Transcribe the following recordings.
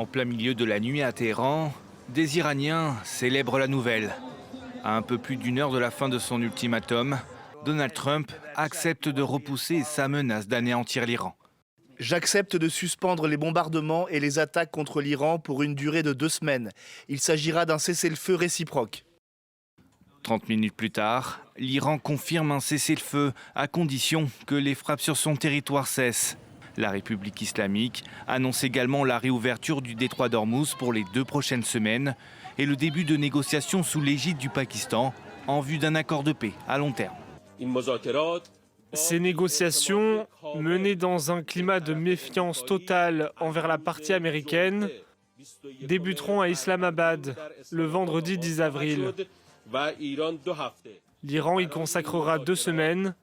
En plein milieu de la nuit à Téhéran, des Iraniens célèbrent la nouvelle. À un peu plus d'une heure de la fin de son ultimatum, Donald Trump accepte de repousser sa menace d'anéantir l'Iran. J'accepte de suspendre les bombardements et les attaques contre l'Iran pour une durée de 2 semaines. Il s'agira d'un cessez-le-feu réciproque. 30 minutes plus tard, l'Iran confirme un cessez-le-feu à condition que les frappes sur son territoire cessent. La République islamique annonce également la réouverture du détroit d'Ormuz pour les 2 prochaines semaines et le début de négociations sous l'égide du Pakistan en vue d'un accord de paix à long terme. Ces négociations, menées dans un climat de méfiance totale envers la partie américaine, débuteront à Islamabad le vendredi 10 avril. L'Iran y consacrera 2 semaines,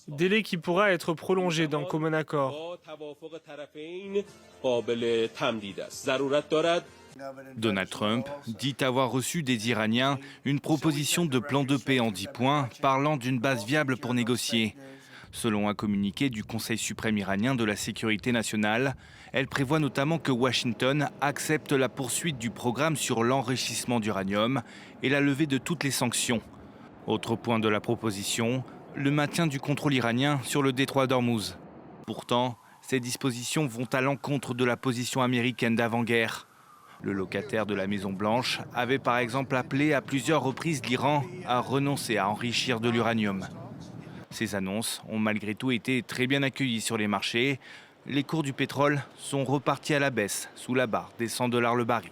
délai qui pourra être prolongé d'un commun accord. Donald Trump dit avoir reçu des Iraniens une proposition de plan de paix en 10 points parlant d'une base viable pour négocier. Selon un communiqué du Conseil suprême iranien de la sécurité nationale, elle prévoit notamment que Washington accepte la poursuite du programme sur l'enrichissement d'uranium et la levée de toutes les sanctions. Autre point de la proposition, le maintien du contrôle iranien sur le détroit d'Ormuz. Pourtant, ces dispositions vont à l'encontre de la position américaine d'avant-guerre. Le locataire de la Maison-Blanche avait par exemple appelé à plusieurs reprises l'Iran à renoncer à enrichir de l'uranium. Ces annonces ont malgré tout été très bien accueillies sur les marchés. Les cours du pétrole sont repartis à la baisse, sous la barre des $100 le baril.